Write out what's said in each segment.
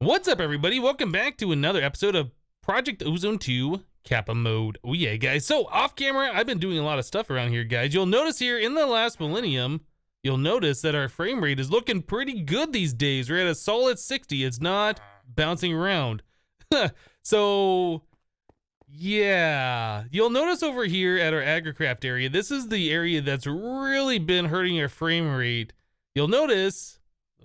What's up, everybody? Welcome back to another episode of Project Ozone 2 Kappa Mode. Oh yeah, guys. So off camera, I've been doing a lot of stuff around here, guys. You'll notice here in the last millennium, you'll notice that our frame rate is looking pretty good these days. We're at a solid 60. It's not bouncing around. So yeah, you'll notice over here at our agricraft area, this is the area that's really been hurting our frame rate. You'll notice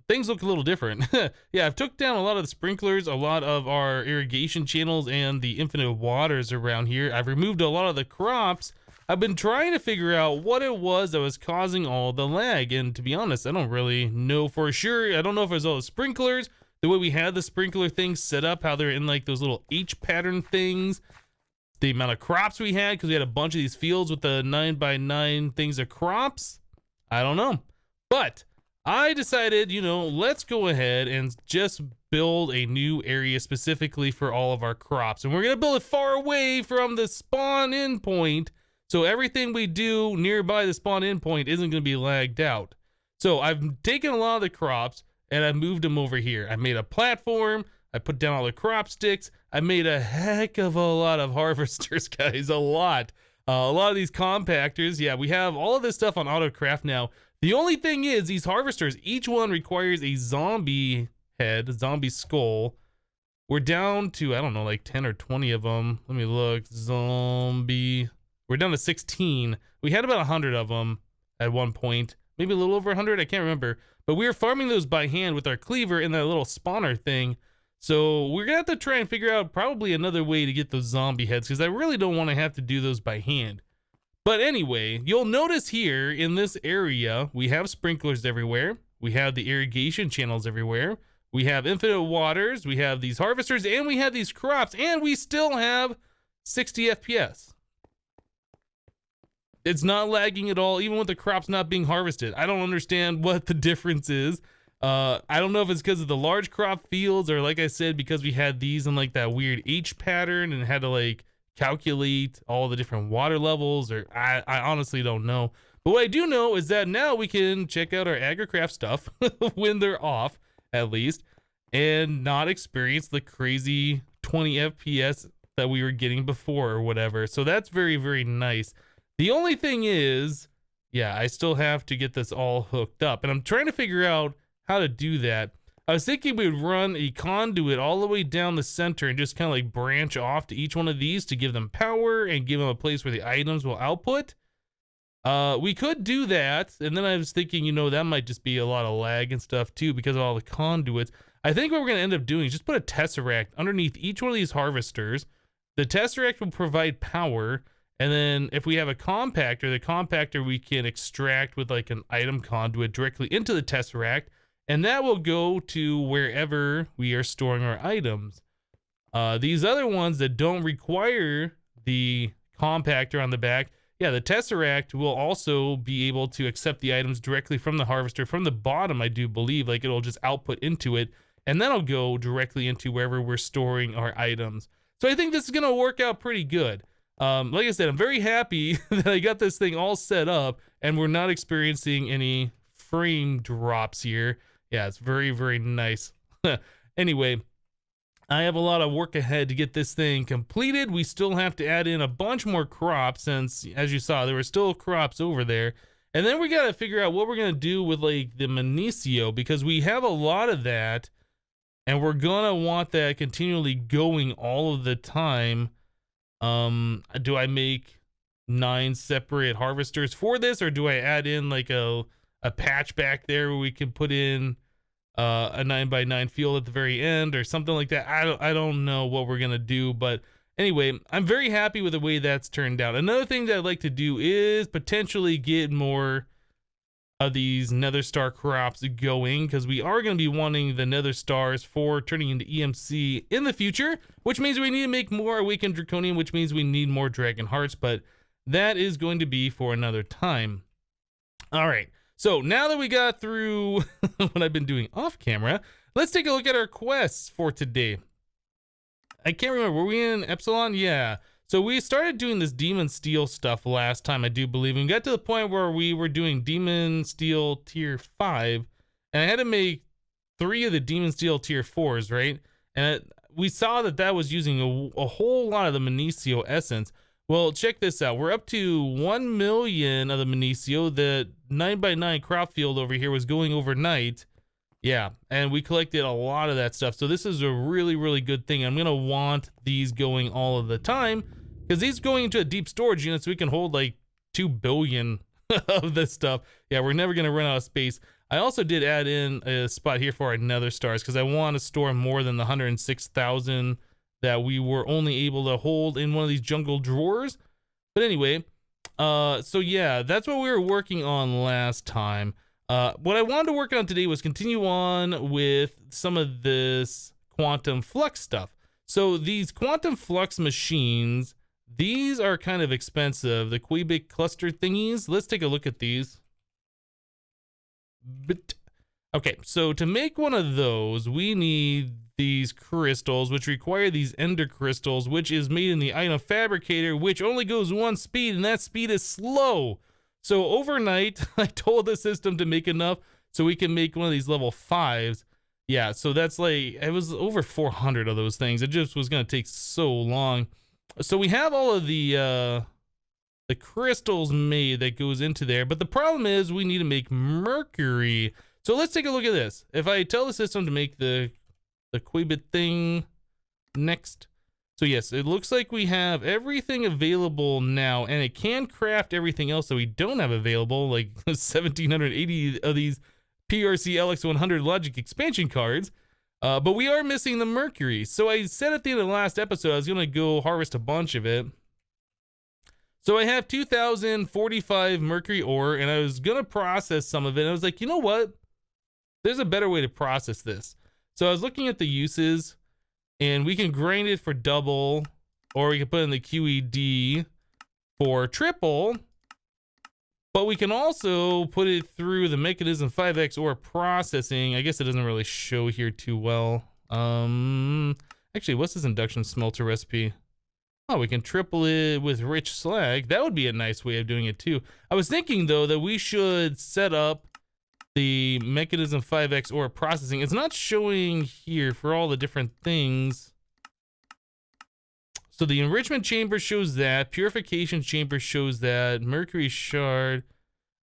things look a little different. Yeah, I've took down a lot of the sprinklers, a lot of our irrigation channels, and the infinite waters around here. I've removed a lot of the crops. I've been trying to figure out what it was that was causing all the lag, and to be honest, I don't really know for sure. I don't know if it was all the sprinklers, the way we had the sprinkler things set up, how they're in like those little H pattern things, the amount of crops we had, because we had a bunch of these fields with the 9x9 things of crops. I don't know, but I decided, you know, let's go ahead and just build a new area specifically for all of our crops. And we're going to build it far away from the spawn in point, so everything we do nearby the spawn in point isn't going to be lagged out. So I've taken a lot of the crops and I moved them over here. I made a platform. I put down all the crop sticks. I made a heck of a lot of harvesters, guys, a lot of these compactors. Yeah, we have all of this stuff on AutoCraft now. The only thing is, these harvesters, each one requires a zombie head, a zombie skull. We're down to, I don't know, like 10 or 20 of them. Let me look. Zombie. We're down to 16. We had about 100 of them at one point. Maybe a little over 100. I can't remember. But we were farming those by hand with our cleaver and that little spawner thing. So we're going to have to try and figure out probably another way to get those zombie heads, because I really don't want to have to do those by hand. But anyway, you'll notice here in this area, we have sprinklers everywhere. We have the irrigation channels everywhere. We have infinite waters. We have these harvesters, and we have these crops, and we still have 60 FPS. It's not lagging at all, even with the crops not being harvested. I don't understand what the difference is. I don't know if it's because of the large crop fields, or like I said, because we had these in like that weird H pattern and had to like calculate all the different water levels, or I honestly don't know. But what I do know is that now we can check out our agricraft stuff when they're off, at least, and not experience the crazy 20 FPS that we were getting before or whatever. So that's very, very nice. The only thing is, yeah, I still have to get this all hooked up, and I'm trying to figure out how to do that. I was thinking we would run a conduit all the way down the center and just kind of like branch off to each one of these to give them power and give them a place where the items will output. We could do that, and then I was thinking, you know, that might just be a lot of lag and stuff too because of all the conduits. I think what we're going to end up doing is just put a tesseract underneath each one of these harvesters. The tesseract will provide power, and then if we have a compactor, the compactor we can extract with like an item conduit directly into the tesseract, and that will go to wherever we are storing our items. These other ones that don't require the compactor on the back, yeah, the Tesseract will also be able to accept the items directly from the harvester from the bottom, I do believe. Like, it'll just output into it, and that'll go directly into wherever we're storing our items. So I think this is going to work out pretty good. Like I said, I'm very happy that I got this thing all set up, and we're not experiencing any frame drops here. Yeah, it's very, very nice. Anyway, I have a lot of work ahead to get this thing completed. We still have to add in a bunch more crops since, as you saw, there were still crops over there. And then we got to figure out what we're going to do with like the Magnesio, because we have a lot of that and we're going to want that continually going all of the time. Do I make 9 separate harvesters for this, or do I add in like a patch back there where we can put in a 9x9 field at the very end or something like that? I don't know what we're gonna do, but anyway, I'm very happy with the way that's turned out. Another thing that I'd like to do is potentially get more of these nether star crops going, because we are going to be wanting the nether stars for turning into EMC in the future, which means we need to make more awakened draconium, which means we need more dragon hearts, but that is going to be for another time. All right, so now that we got through what I've been doing off camera, let's take a look at our quests for today. I can't remember, were we in Epsilon? Yeah. So we started doing this Demon Steel stuff last time, I do believe. And we got to the point where we were doing Demon Steel Tier 5. And I had to make 3 of the Demon Steel tier 4s, right? And we saw that that was using a whole lot of the Magnesio essence. Well, check this out. We're up to 1 million of the Magnesio. The 9x9 crop field over here was going overnight. Yeah, and we collected a lot of that stuff. So this is a really, really good thing. I'm gonna want these going all of the time because these going into a deep storage unit so we can hold like 2 billion of this stuff. Yeah, we're never gonna run out of space. I also did add in a spot here for our nether stars because I want to store more than the 106,000 that we were only able to hold in one of these jungle drawers. But anyway, so yeah, that's what we were working on last time. What I wanted to work on today was continue on with some of this quantum flux stuff. So these quantum flux machines, these are kind of expensive, the cubic cluster thingies. Let's take a look at these. Okay, so to make one of those, we need these crystals, which require these ender crystals, which is made in the item fabricator, which only goes 1 speed, and that speed is slow. So overnight, I told the system to make enough so we can make one of these level 5s. Yeah, so that's like, it was over 400 of those things. It just was going to take so long. So we have all of the crystals made that goes into there, but the problem is we need to make mercury. So let's take a look at this. If I tell the system to make the Quibit thing next. So yes, it looks like we have everything available now, and it can craft everything else that we don't have available, like 1,780 of these PRC LX100 logic expansion cards. But we are missing the mercury. So I said at the end of the last episode, I was gonna go harvest a bunch of it. So I have 2,045 mercury ore, and I was gonna process some of it. And I was like, you know what? There's a better way to process this. So I was looking at the uses, and we can grind it for double, or we can put in the QED for triple, but we can also put it through the MEKANISM 5X ore processing. I guess it doesn't really show here too well. Actually, what's this induction smelter recipe? Oh, we can triple it with rich slag. That would be a nice way of doing it too. I was thinking though that we should set up the MEKANISM 5X ore processing. It's not showing here for all the different things. So the enrichment chamber shows that, purification chamber shows that, Mercury Shard.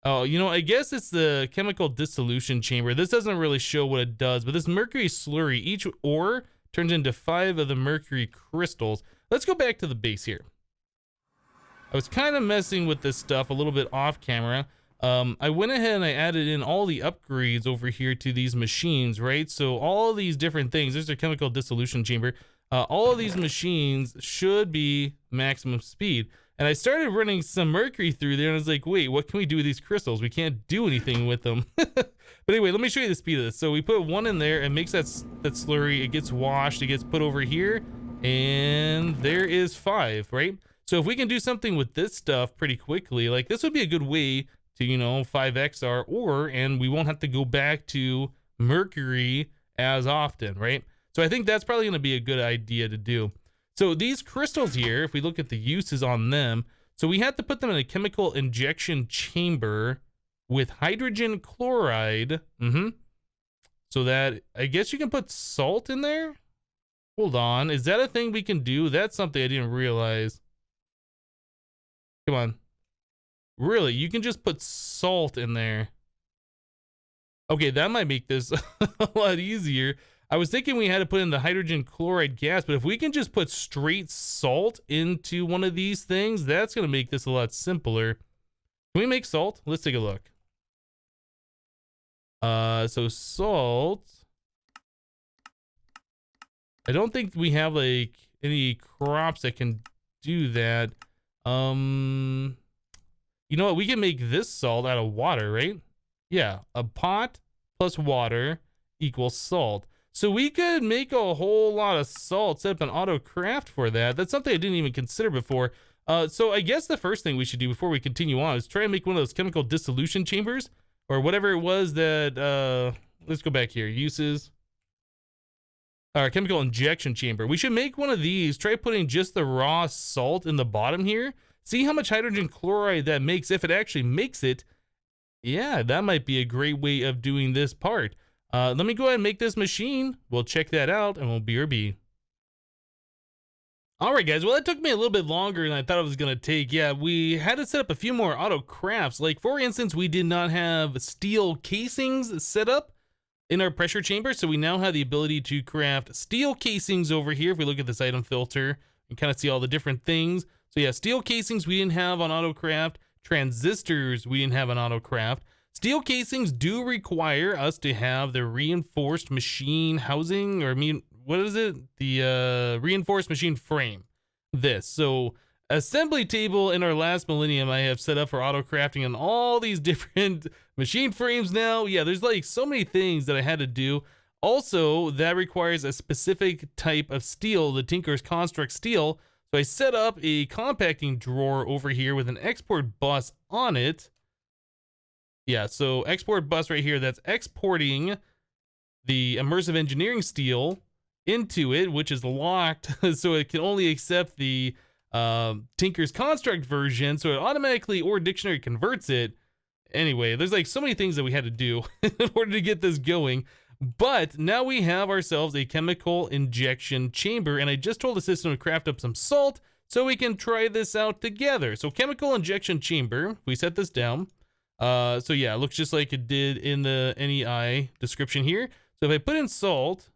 Oh, you know, I guess it's the chemical dissolution chamber. This doesn't really show what it does, but this mercury slurry, each ore turns into 5 of the mercury crystals. Let's go back to the base here. I was kind of messing with this stuff a little bit off camera. I went ahead and I added in all the upgrades over here to these machines, right? So all these different things, there's a chemical dissolution chamber. All of these machines should be maximum speed. And I started running some mercury through there and I was like, wait, what can we do with these crystals? We can't do anything with them. But anyway, let me show you the speed of this. So we put 1 in there, it makes that slurry, it gets washed, it gets put over here, and there is 5, right? So if we can do something with this stuff pretty quickly, like this would be a good way to, you know, 5x our ore, and we won't have to go back to mercury as often, right? So I think that's probably going to be a good idea to do. So these crystals here, if we look at the uses on them, so we have to put them in a chemical injection chamber with hydrogen chloride. So that, I guess you can put salt in there? Hold on, is that a thing we can do? That's something I didn't realize. Come on. Really, you can just put salt in there. Okay, that might make this a lot easier. I was thinking we had to put in the hydrogen chloride gas, but if we can just put straight salt into one of these things, that's gonna make this a lot simpler. Can we make salt? Let's take a look. So salt. I don't think we have like any crops that can do that. You know what? We can make this salt out of water, right? Yeah, a pot plus water equals salt. So we could make a whole lot of salt, set up an auto craft for that. That's something I didn't even consider before. So I guess the first thing we should do before we continue on is try and make one of those chemical dissolution chambers or whatever it was that, let's go back here, uses. Chemical injection chamber. We should make one of these, try putting just the raw salt in the bottom here. See how much hydrogen chloride that makes if it actually makes it. Yeah, that might be a great way of doing this part. Let me go ahead and make this machine. We'll check that out and we'll BRB. All right, guys. Well, that took me a little bit longer than I thought it was going to take. Yeah, we had to set up a few more auto crafts. Like, for instance, we did not have steel casings set up in our pressure chamber. So we now have the ability to craft steel casings over here. If we look at this item filter, you can kind of see all the different things. So yeah, steel casings we didn't have on auto craft. Transistors we didn't have on auto craft. Steel casings do require us to have the reinforced machine housing, or I mean, what is it? The reinforced machine frame. So assembly table in our last millennium I have set up for auto crafting on all these different machine frames now. Yeah, there's like so many things that I had to do. Also, that requires a specific type of steel, the Tinker's Construct steel. So I set up a compacting drawer over here with an export bus on it. Yeah, so export bus right here, that's exporting the immersive engineering steel into it, which is locked, so it can only accept the Tinker's Construct version, so it automatically or dictionary converts it. Anyway, there's like so many things that we had to do in order to get this going. But now we have ourselves a chemical injection chamber, and I just told the system to craft up some salt so we can try this out together. So chemical injection chamber, we set this down. So yeah, it looks just like it did in the NEI description here. So if I put in salt,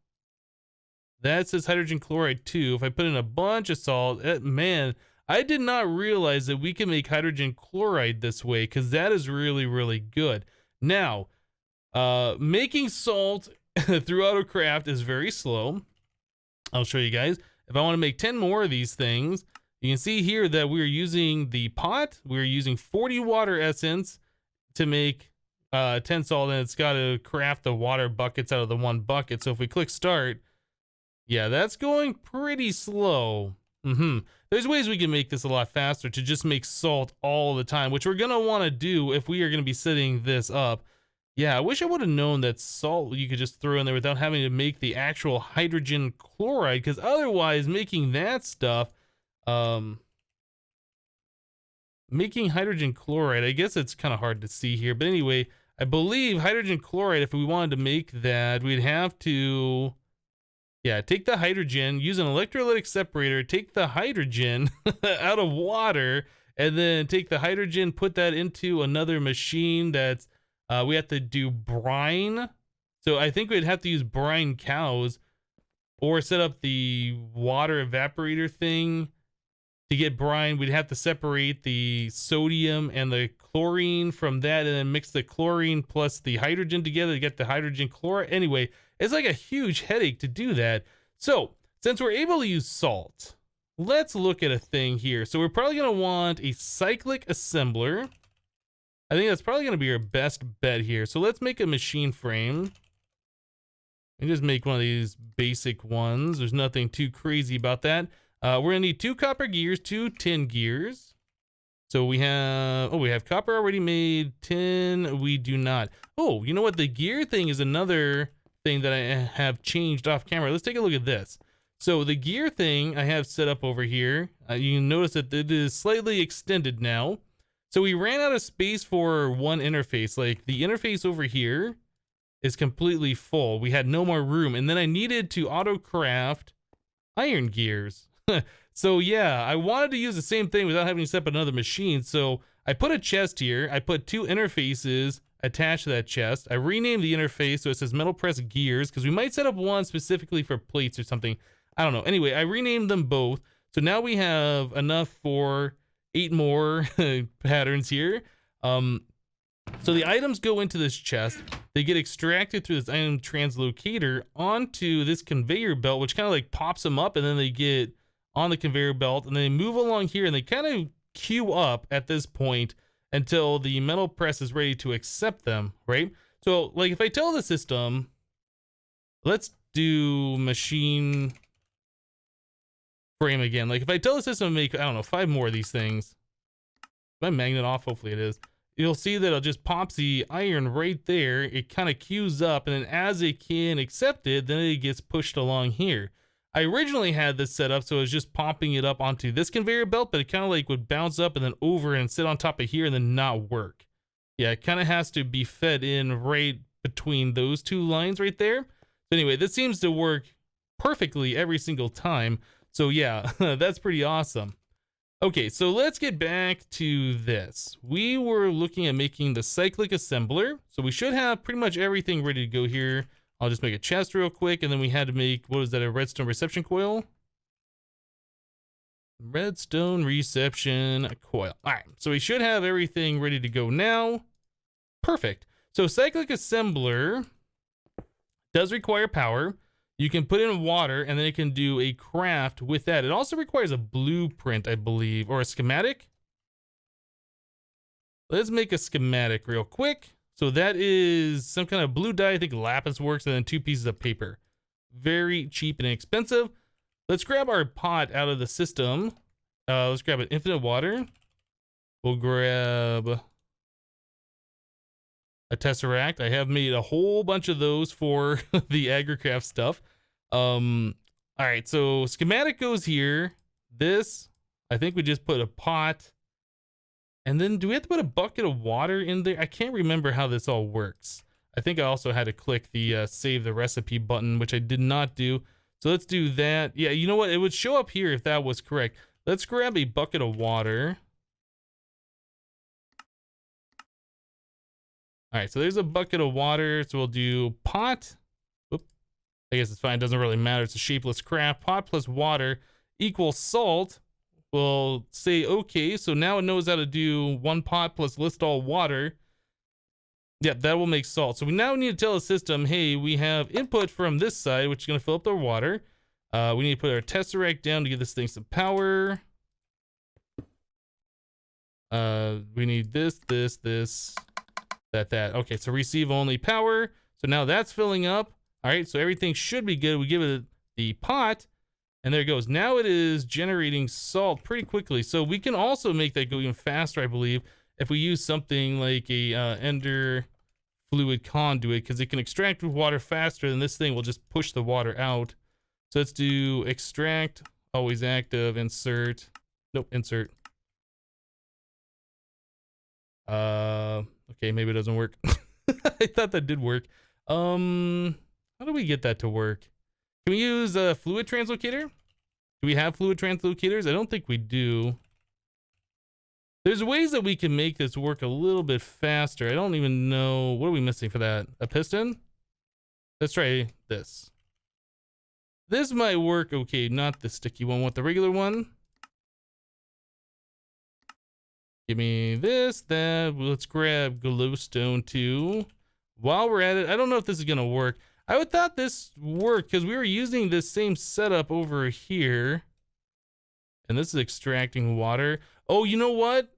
that says hydrogen chloride 2. If I put in a bunch of salt, man, I did not realize that we can make hydrogen chloride this way, because that is really, really good. Now, making salt through AutoCraft is very slow. I'll show you guys. If I want to make 10 more of these things, you can see here that we're using the pot. We're using 40 water essence to make 10 salt, and it's got to craft the water buckets out of the one bucket. So if we click start, yeah, that's going pretty slow. There's ways we can make this a lot faster to just make salt all the time, which we're going to want to do if we are going to be setting this up. Yeah, I wish I would have known that salt you could just throw in there without having to make the actual hydrogen chloride, because otherwise making that stuff, making hydrogen chloride, I guess it's kind of hard to see here. But anyway, I believe hydrogen chloride, if we wanted to make that, we'd have to... yeah, take the hydrogen, use an electrolytic separator, take the hydrogen out of water, and then take the hydrogen, put that into another machine that's, we have to do brine. So I think we'd have to use Brine Cows or set up the water evaporator thing to get brine. We'd have to separate the sodium and the chlorine from that, and then mix the chlorine plus the hydrogen together to get the hydrogen chloride. Anyway, it's like a huge headache to do that. So since we're able to use salt, let's look at a thing here. So we're probably going to want a Cyclic Assembler. I think that's probably going to be our best bet here. So let's make a machine frame and just make one of these basic ones. There's nothing too crazy about that. We're going to need 2 copper gears, 2 tin gears. So we have, we have copper already made. Tin, we do not. Oh, you know what? The gear thing is another thing that I have changed off camera. Let's take a look at this. So the gear thing I have set up over here. You can notice that it is slightly extended now. So we ran out of space for one interface. Like the interface over here is completely full. We had no more room. And then I needed to auto craft iron gears. So yeah, I wanted to use the same thing without having to set up another machine. So I put a chest here. I put 2 interfaces attached to that chest. I renamed the interface so it says metal press gears, because we might set up one specifically for plates or something. I don't know. Anyway, I renamed them both. So now we have enough for 8 more patterns here. So the items go into this chest. They get extracted through this item translocator onto this conveyor belt, which kind of like pops them up, and then they get on the conveyor belt, and they move along here, and they kind of queue up at this point until the metal press is ready to accept them, right? So like if I tell the system, let's do machine frame again. Like if I tell the system to make, I don't know, 5 more of these things. Is my magnet off? Hopefully it is. You'll see that it just pops the iron right there. It kind of queues up, and then as it can accept it, then it gets pushed along here. I originally had this set up so it was just popping it up onto this conveyor belt, but it kind of like would bounce up and then over and sit on top of here and then not work. Yeah, it kind of has to be fed in right between those two lines right there. So anyway, this seems to work perfectly every single time. So yeah, that's pretty awesome. Okay, so let's get back to this. We were looking at making the Cyclic Assembler. So we should have pretty much everything ready to go here. I'll just make a chest real quick, and then we had to make, what was that, a redstone reception coil? Redstone reception coil. All right, so we should have everything ready to go now. Perfect. So Cyclic Assembler does require power. You can put in water, and then it can do a craft with that. It also requires a blueprint, I believe, or a schematic. Let's make a schematic real quick. So that is some kind of blue dye. I think lapis works, and then 2 pieces of paper. Very cheap and inexpensive. Let's grab our pot out of the system. Let's grab an infinite water. We'll grab a tesseract. I have made a whole bunch of those for the agricraft stuff. All right, so schematic goes here. This, I think we just put a pot. And then do we have to put a bucket of water in there? I can't remember how this all works. I think I also had to click the save the recipe button, which I did not do. So let's do that. Yeah, you know what? It would show up here if that was correct. Let's grab a bucket of water. All right, so there's a bucket of water. So we'll do pot. Oop, I guess it's fine. It doesn't really matter. It's a shapeless craft. Pot plus water equals salt. We'll say okay. So now it knows how to do 1 pot plus list all water. Yep, that will make salt. So we now need to tell the system, hey, we have input from this side, which is going to fill up the water. We need to put our tesseract down to give this thing some power. We need this, that. Okay, so receive only power. So now that's filling up. All right, so everything should be good. We give it the pot, and there it goes. Now it is generating salt pretty quickly. So we can also make that go even faster, I believe, if we use something like a ender fluid conduit, because it can extract water faster than this thing will just push the water out. So let's do extract, always active, insert. Nope, insert. Okay, maybe it doesn't work. I thought that did work. How do we get that to work? Can we use a fluid translocator? Do we have fluid translocators? I don't think we do. There's ways that we can make this work a little bit faster. I don't even know. What are we missing for that? A piston? Let's try this. This might work. Okay, not the sticky one. Want the regular one? Give me this, that. Let's grab glowstone too. While we're at it, I don't know if this is going to work. I would thought this worked because we were using this same setup over here. And this is extracting water. Oh, you know what?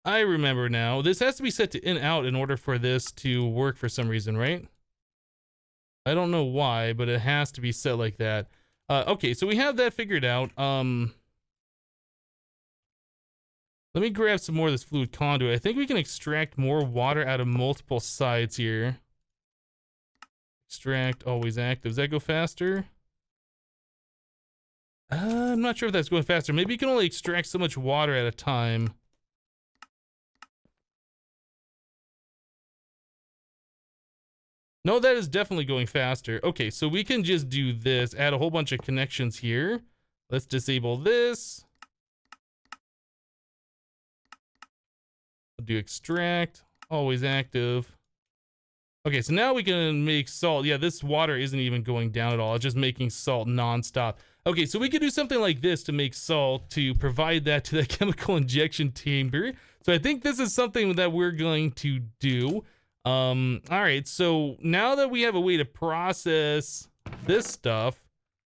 I remember now. This has to be set to in-out in order for this to work for some reason, right? I don't know why, but it has to be set like that. Okay, so we have that figured out. Let me grab some more of this fluid conduit. I think we can extract more water out of multiple sides here. Extract, always active. Does that go faster? I'm not sure if that's going faster. Maybe you can only extract so much water at a time. No, that is definitely going faster. Okay, so we can just do this. Add a whole bunch of connections here. Let's disable this. Do extract, always active. Okay, so now we can make salt. Yeah, this water isn't even going down at all. It's just making salt nonstop. Okay, so we could do something like this to make salt to provide that to the chemical injection chamber. So I think this is something that we're going to do. All right, so now that we have a way to process this stuff,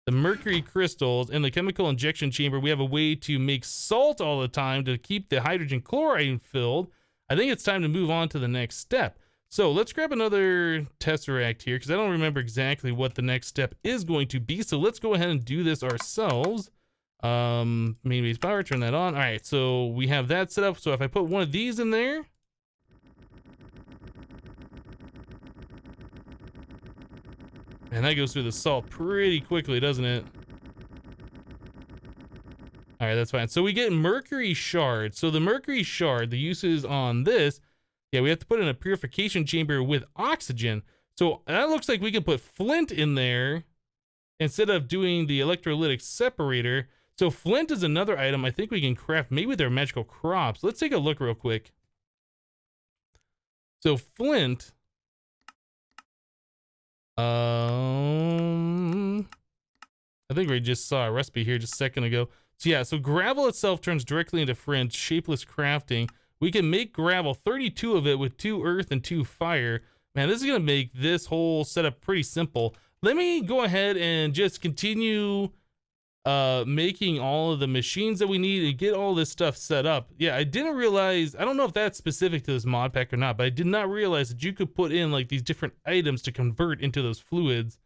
the mercury crystals and the chemical injection chamber, we have a way to make salt all the time to keep the hydrogen chloride filled. I think it's time to move on to the next step. So let's grab another tesseract here because I don't remember exactly what the next step is going to be. So let's go ahead and do this ourselves. Main base power, turn that on. All right, so we have that set up. So if I put one of these in there, and that goes through the salt pretty quickly, doesn't it? All right, that's fine. So we get Mercury Shard. So the Mercury Shard, the uses on this, yeah, we have to put in a purification chamber with oxygen. So that looks like we can put Flint in there instead of doing the Electrolytic Separator. So Flint is another item I think we can craft maybe with our magical crops. Let's take a look real quick. So Flint, I think we just saw a recipe here just a second ago. So yeah, so gravel itself turns directly into Flint, shapeless crafting. We can make gravel, 32 of it with 2 earth and 2 fire. Man, this is gonna make this whole setup pretty simple. Let me go ahead and just continue making all of the machines that we need to get all this stuff set up. Yeah, I didn't realize, I don't know if that's specific to this mod pack or not, but I did not realize that you could put in like these different items to convert into those fluids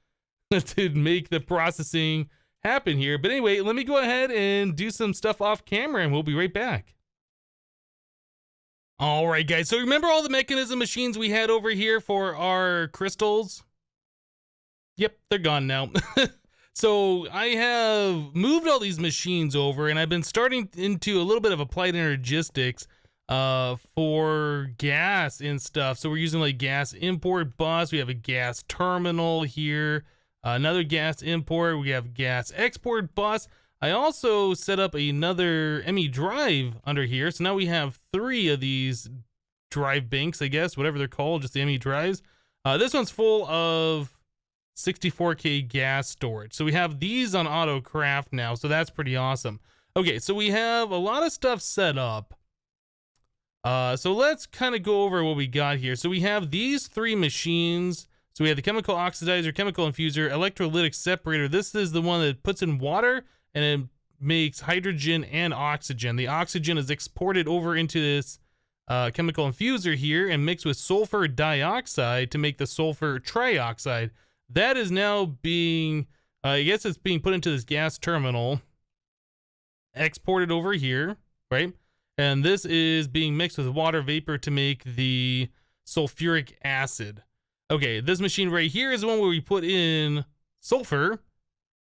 to make the processing happen here. But anyway, let me go ahead and do some stuff off camera and we'll be right back. All right, guys, so remember all the MEKANISM machines we had over here for our crystals? Yep, they're gone now. So I have moved all these machines over and I've been starting into a little bit of applied energistics for gas and stuff. So we're using like gas import bus. We have a gas terminal here, another gas import. We have gas export bus. I also set up another ME drive under here. So now we have 3 of these drive banks, I guess, whatever they're called, just the ME drives. This one's full of 64K gas storage. So we have these on auto craft now, so that's pretty awesome. Okay, so we have a lot of stuff set up. So let's kind of go over what we got here. So we have these 3 machines. So we have the chemical oxidizer, chemical infuser, electrolytic separator. This is the one that puts in water and it makes hydrogen and oxygen. The oxygen is exported over into this chemical infuser here and mixed with sulfur dioxide to make the sulfur trioxide. That is now being, I guess it's being put into this gas terminal, exported over here, right? And this is being mixed with water vapor to make the sulfuric acid. Okay, this machine right here is the one where we put in sulfur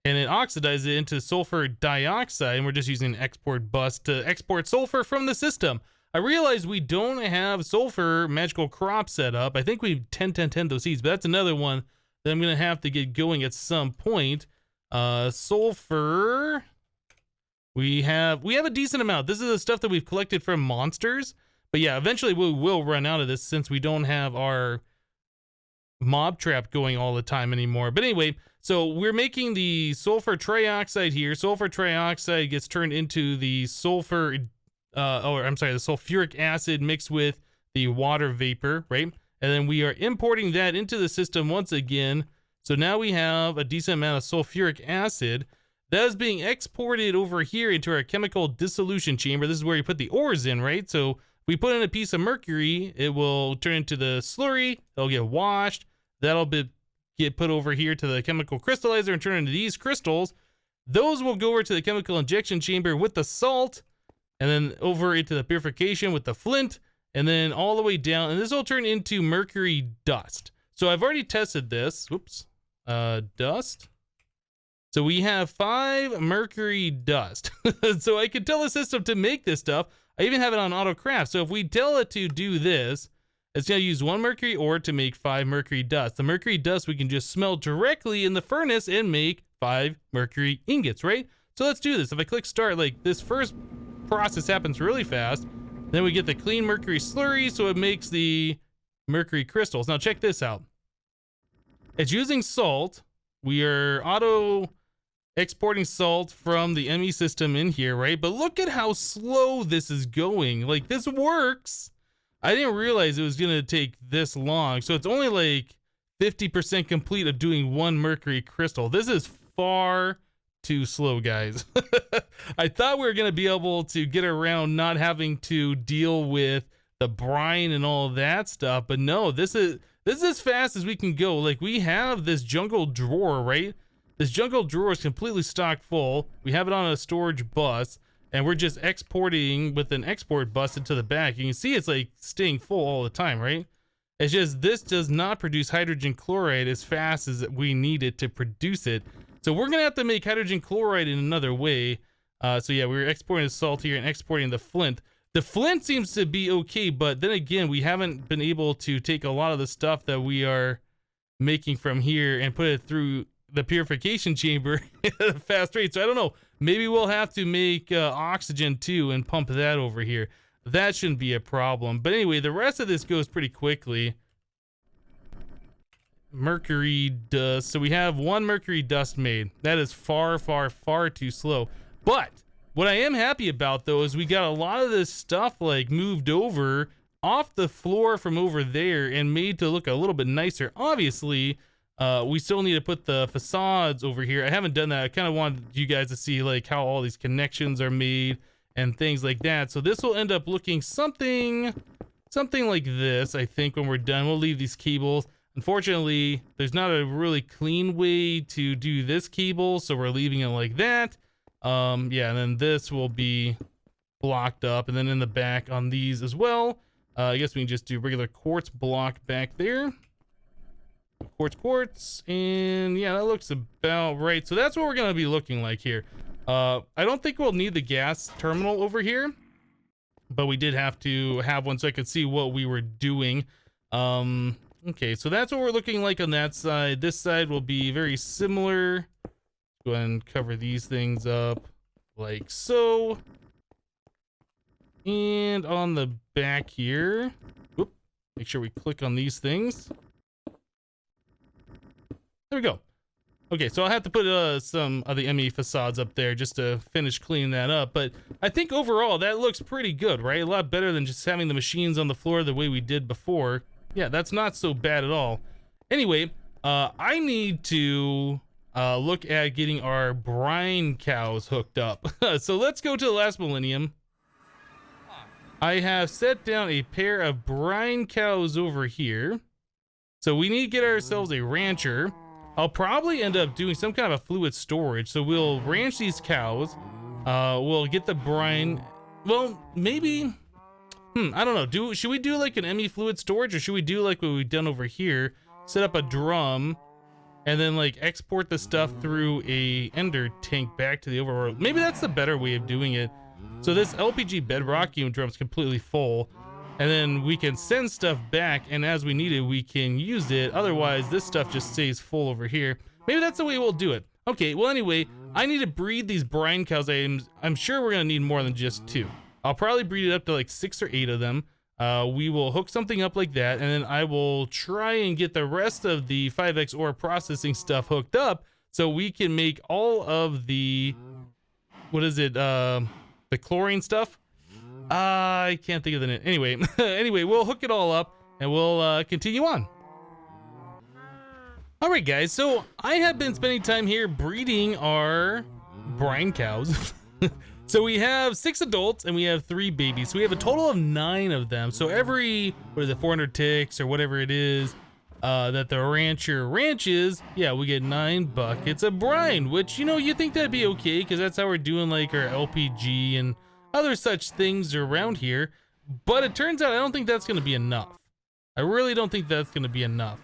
and it oxidizes it into sulfur dioxide, and we're just using an export bus to export sulfur from the system. I realize we don't have sulfur magical crop set up. I think we've 10 those seeds, but that's another one that I'm gonna have to get going at some point. Sulfur, we have a decent amount. This is the stuff that we've collected from monsters, but yeah, eventually we will run out of this since we don't have our mob trap going all the time anymore. But anyway, so we're making the sulfur trioxide here. Sulfur trioxide gets turned into the sulfur, the sulfuric acid mixed with the water vapor, right? And then we are importing that into the system once again. So now we have a decent amount of sulfuric acid that is being exported over here into our chemical dissolution chamber. This is where you put the ores in, right? So if we put in a piece of mercury, it will turn into the slurry. It'll get washed. That'll get put over here to the chemical crystallizer and turn into these crystals. Those will go over to the chemical injection chamber with the salt, and then over into the purification with the flint, and then all the way down, and this will turn into mercury dust. So I've already tested this. Whoops. Dust. So we have 5 mercury dust. So I can tell the system to make this stuff. I even have it on auto craft. So if we tell it to do this, it's going to use 1 mercury ore to make 5 mercury dust. The mercury dust we can just smelt directly in the furnace and make 5 mercury ingots, right? So let's do this. If I click start, like this first process happens really fast. Then we get the clean mercury slurry, so it makes the mercury crystals. Now check this out. It's using salt. We are auto exporting salt from the ME system in here, right? But look at how slow this is going. Like, this works. I didn't realize it was gonna take this long. So it's only like 50% complete of doing 1 mercury crystal. This is far too slow, guys. I thought we were gonna be able to get around not having to deal with the brine and all that stuff, but no, this is as fast as we can go. Like, we have this jungle drawer, right? This jungle drawer is completely stocked full. We have it on a storage bus, and we're just exporting with an export bus into the back. You can see it's like staying full all the time, right? It's just this does not produce hydrogen chloride as fast as we need it to produce it. So we're gonna have to make hydrogen chloride in another way. So yeah, we're exporting the salt here and exporting the flint. The flint seems to be okay, but then again, we haven't been able to take a lot of the stuff that we are making from here and put it through the purification chamber at a fast rate. So I don't know, maybe we'll have to make oxygen too and pump that over here. That shouldn't be a problem. But anyway, the rest of this goes pretty quickly. Mercury dust. So we have 1 mercury dust made. That is far, far, far too slow. But what I am happy about though is we got a lot of this stuff like moved over off the floor from over there and made to look a little bit nicer. Obviously, we still need to put the facades over here. I haven't done that. I kind of wanted you guys to see like how all these connections are made and things like that. So this will end up looking something like this, I think, when we're done. We'll leave these cables. Unfortunately, there's not a really clean way to do this cable, so we're leaving it like that. Yeah, and then this will be blocked up, and then in the back on these as well. I guess we can just do regular quartz block back there. Quartz, and yeah, that looks about right. So that's what we're gonna be looking like here. I don't think we'll need the gas terminal over here, but we did have to have one so I could see what we were doing. Okay, so that's what we're looking like on that side. This side will be very similar. Go ahead and cover these things up like so. And on the back here, whoop, make sure we click on these things. There we go. Okay, so I'll have to put some of the ME facades up there just to finish cleaning that up. But I think overall that looks pretty good, right? A lot better than just having the machines on the floor the way we did before. Yeah, that's not so bad at all. Anyway, I need to look at getting our Brine Cows hooked up. So let's go to the last millennium. I have set down a pair of Brine Cows over here. So we need to get ourselves a rancher. I'll probably end up doing some kind of a fluid storage. So we'll ranch these cows. We'll get the brine. Well, maybe... I don't know. Should we do like an ME fluid storage, or should we do like what we've done over here? Set up a drum and then like export the stuff through a ender tank back to the overworld. Maybe that's the better way of doing it. So this LPG bedrock unit drum is completely full, and then we can send stuff back, and as we need it, we can use it. Otherwise, this stuff just stays full over here. Maybe that's the way we'll do it. Okay, well anyway, I need to breed these brine cows. I'm sure we're gonna need more than just 2. I'll probably breed it up to like 6 or 8 of them. We will hook something up like that, and then I will try and get the rest of the 5X ore processing stuff hooked up so we can make all of the, what is it, the chlorine stuff? I can't think of the name. Anyway, anyway, we'll hook it all up and we'll continue on. All right, guys, so I have been spending time here breeding our brine cows. So we have 6 adults and we have 3 babies. So we have a total of 9 of them. So every, what is it, 400 ticks or whatever it is that the rancher ranches, yeah, we get 9 buckets of brine, which, you know, you think that'd be okay because that's how we're doing like our LPG and other such things around here. But it turns out I don't think that's going to be enough. I really don't think that's going to be enough.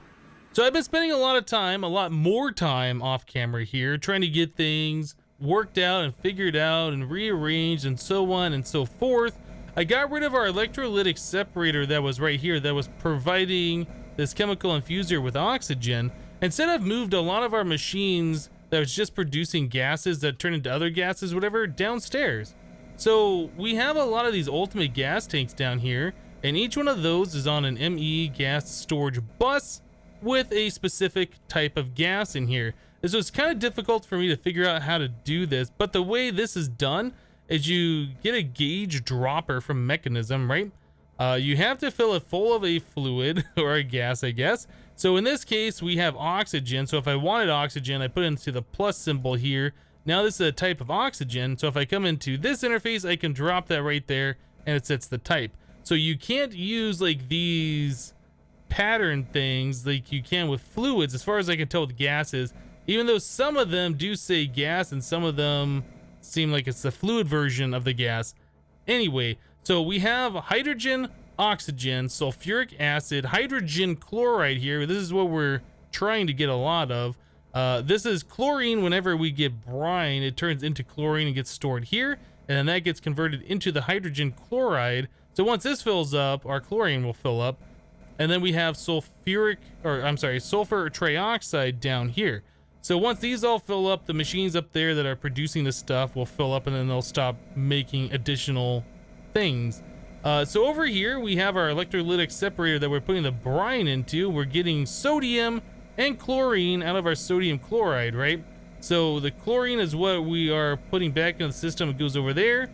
So I've been spending a lot of time, a lot more time off camera here, trying to get things worked out and figured out and rearranged and so on and so forth. I got rid of our electrolytic separator that was right here that was providing this chemical infuser with oxygen. Instead, I've moved a lot of our machines that was just producing gases that turn into other gases, whatever, downstairs. So we have a lot of these ultimate gas tanks down here, and each one of those is on an ME gas storage bus with a specific type of gas in here. So it's kind of difficult for me to figure out how to do this, but the way this is done is you get a gauge dropper from MEKANISM, right? You have to fill it full of a fluid or a gas, I guess. So in this case, we have oxygen. So if I wanted oxygen, I put it into the plus symbol here. Now this is a type of oxygen. So if I come into this interface, I can drop that right there and it sets the type. So you can't use like these pattern things like you can with fluids, as far as I can tell with gases. Even though some of them do say gas and some of them seem like it's the fluid version of the gas. Anyway, so we have hydrogen, oxygen, sulfuric acid, hydrogen chloride here. This is what we're trying to get a lot of. This is chlorine. Whenever we get brine, it turns into chlorine and gets stored here. And then that gets converted into the hydrogen chloride. So once this fills up, our chlorine will fill up. and then we have sulfur trioxide down here. So once these all fill up, the machines up there that are producing the stuff will fill up, and then they'll stop making additional things. So over here we have our electrolytic separator that we're putting the brine into. We're getting sodium and chlorine out of our sodium chloride, right? So the chlorine is what we are putting back into the system. It goes over there.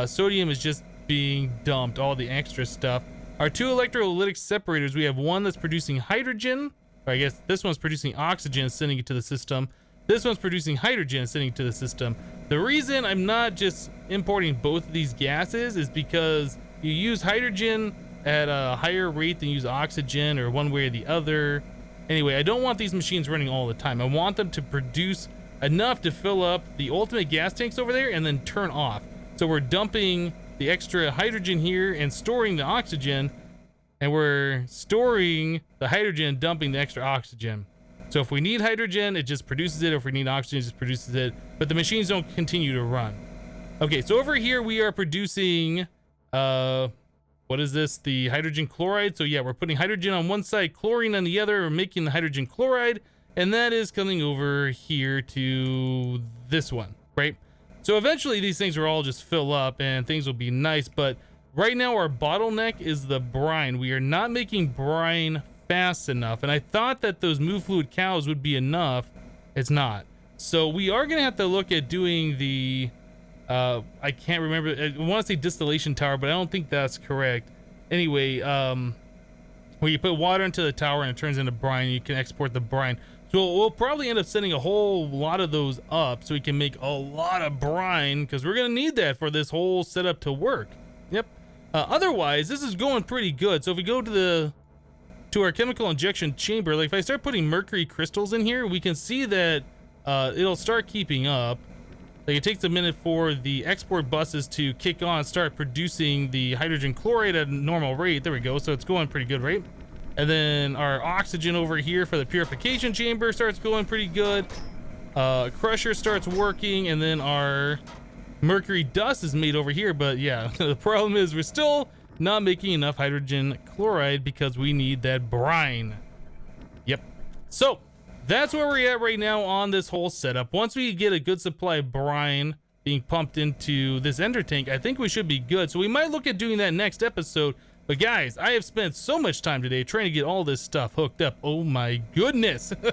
Sodium is just being dumped, all the extra stuff. Our two electrolytic separators, we have one that's producing hydrogen, or I guess this one's producing oxygen, sending it to the system. This one's producing hydrogen, sending it to the system. The reason I'm not just importing both of these gases is because you use hydrogen at a higher rate than you use oxygen, or one way or the other. Anyway, I don't want these machines running all the time. I want them to produce enough to fill up the ultimate gas tanks over there and then turn off. So we're dumping the extra hydrogen here and storing the oxygen, and we're storing the hydrogen and dumping the extra oxygen. So if we need hydrogen, it just produces it. If we need oxygen, it just produces it. But the machines don't continue to run. Okay, so over here we are producing, what is this? The hydrogen chloride. So yeah, we're putting hydrogen on one side, chlorine on the other. We're making the hydrogen chloride, and that is coming over here to this one, right? So eventually these things will all just fill up and things will be nice, but right now our bottleneck is the brine. We are not making brine fast enough, and I thought that those move fluid cows would be enough. It's not. So we are gonna have to look at doing the I can't remember, I want to say distillation tower, but I don't think that's correct. Anyway, where you put water into the tower and it turns into brine, you can export the brine. So we'll probably end up sending a whole lot of those up so we can make a lot of brine, because we're gonna need that for this whole setup to work. Yep. Otherwise, this is going pretty good. So if we go to our chemical injection chamber, like if I start putting mercury crystals in here, we can see that it'll start keeping up. Like it takes a minute for the export buses to kick on, start producing the hydrogen chloride at a normal rate. There we go. So it's going pretty good, right? And then our oxygen over here for the purification chamber starts going pretty good. Crusher starts working, and then our mercury dust is made over here. But yeah, the problem is we're still not making enough hydrogen chloride because we need that brine. Yep. So that's where we're at right now on this whole setup. Once we get a good supply of brine being pumped into this ender tank, I think we should be good. So we might look at doing that next episode. But guys, I have spent so much time today trying to get all this stuff hooked up. Oh my goodness. We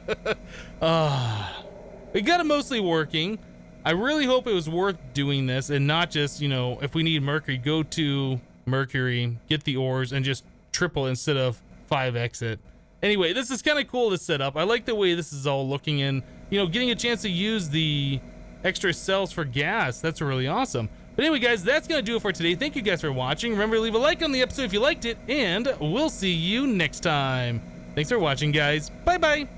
got it mostly working. I really hope it was worth doing this and not just, you know, if we need mercury, go to Mercury, get the ores, and just triple instead of 5x it. Anyway, this is kind of cool to set up. I like the way this is all looking, and, you know, getting a chance to use the extra cells for gas. That's really awesome. But anyway, guys, that's going to do it for today. Thank you guys for watching. Remember to leave a like on the episode if you liked it, and we'll see you next time. Thanks for watching, guys. Bye-bye.